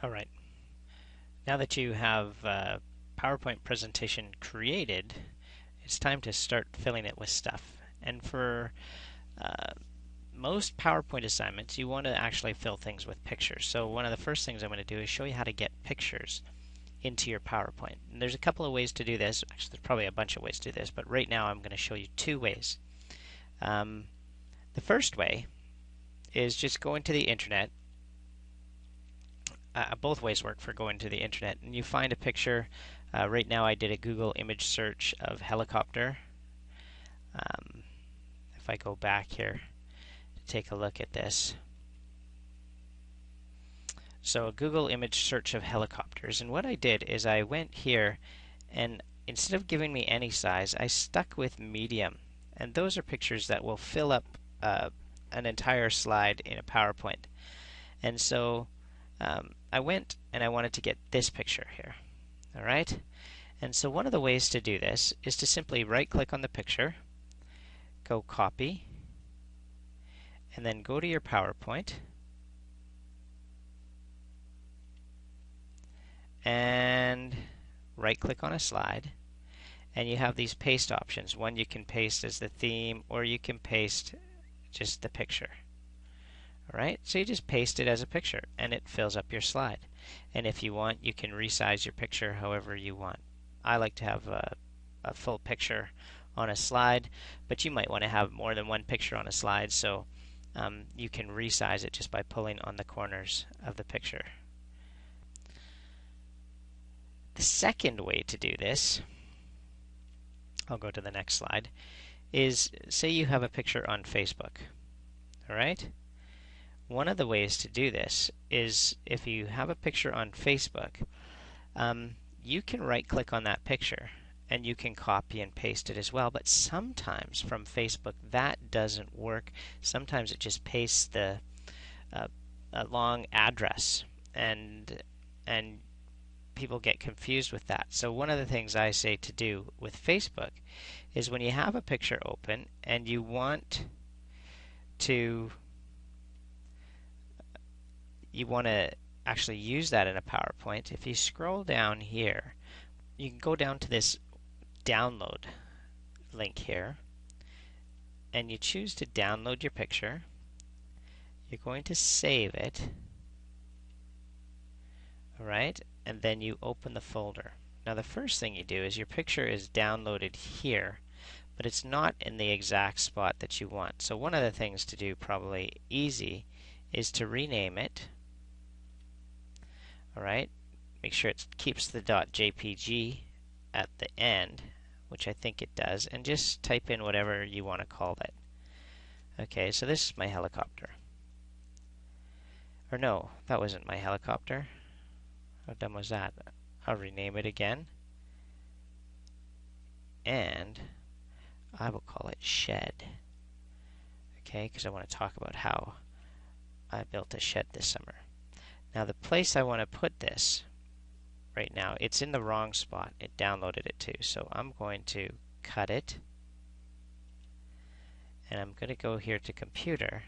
All right. Now that you have a PowerPoint presentation created, it's time to start filling it with stuff. And for uh, most PowerPoint assignments, you want to actually fill things with pictures. So one of the first things I'm going to do is show you how to get pictures into your PowerPoint. And there's a couple of ways to do this. Actually, there's probably a bunch of ways to do this, but right now I'm going to show you two ways. The first way is just go into the internet. Both ways work for going to the internet, and you find a picture. Right now I did a Google image search of helicopter. If I go back here to take a look at this. So a Google image search of helicopters, and what I did is I went here and instead of giving me any size, I stuck with medium, and those are pictures that will fill up an entire slide in a PowerPoint. And so I went and I wanted to get this picture here. All right? And so one of the ways to do this is to simply right-click on the picture, go Copy, and then go to your PowerPoint, and right-click on a slide, and you have these paste options. One you can paste as the theme, or you can paste just the picture. Alright, so you just paste it as a picture, and it fills up your slide. And if you want, you can resize your picture however you want. I like to have a full picture on a slide, but you might want to have more than one picture on a slide, so you can resize it just by pulling on the corners of the picture. The second way to do this, I'll go to the next slide, is say you have a picture on Facebook. Alright? One of the ways to do this is if you have a picture on Facebook, you can right-click on that picture and you can copy and paste it as well. But sometimes from Facebook that doesn't work. Sometimes it just pastes the a long address, and people get confused with that. So one of the things I say to do with Facebook is when you have a picture open and you want to actually use that in a PowerPoint, if you scroll down here, you can go down to this download link here, and you choose to download your picture. You're going to save it, alright, and then you open the folder. Now the first thing you do is your picture is downloaded here, but it's not in the exact spot that you want. So one of the things to do, probably easy, is to rename it. Alright, make sure it keeps the .jpg at the end, which I think it does, and just type in whatever you want to call it. Okay, so this is my helicopter. Or no, that wasn't my helicopter. How dumb was that? I'll rename it again, and I will call it shed. Okay, because I want to talk about how I built a shed this summer. Now the place I want to put this right now, it's in the wrong spot. It downloaded it too. So I'm going to cut it, and I'm going to go here to Computer,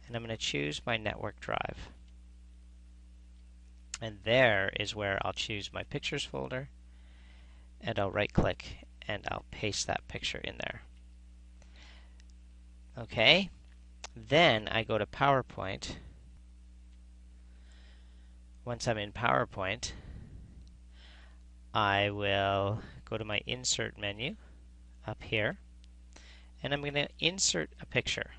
and I'm going to choose my network drive. And there is where I'll choose my Pictures folder, and I'll right-click and I'll paste that picture in there. Okay, then I go to PowerPoint. Once I'm in PowerPoint, I will go to my Insert menu up here, and I'm going to insert a picture.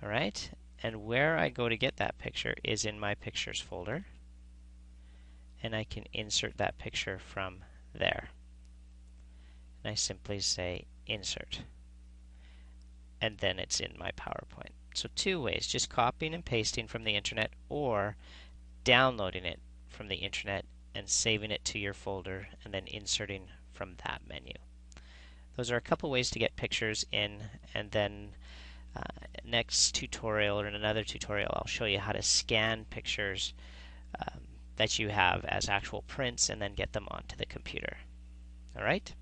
Alright, and where I go to get that picture is in my Pictures folder, and I can insert that picture from there. And I simply say Insert, and then it's in my PowerPoint. So two ways, just copying and pasting from the internet, or downloading it from the internet and saving it to your folder and then inserting from that menu. Those are a couple ways to get pictures in, and then next tutorial or in another tutorial I'll show you how to scan pictures that you have as actual prints and then get them onto the computer. Alright?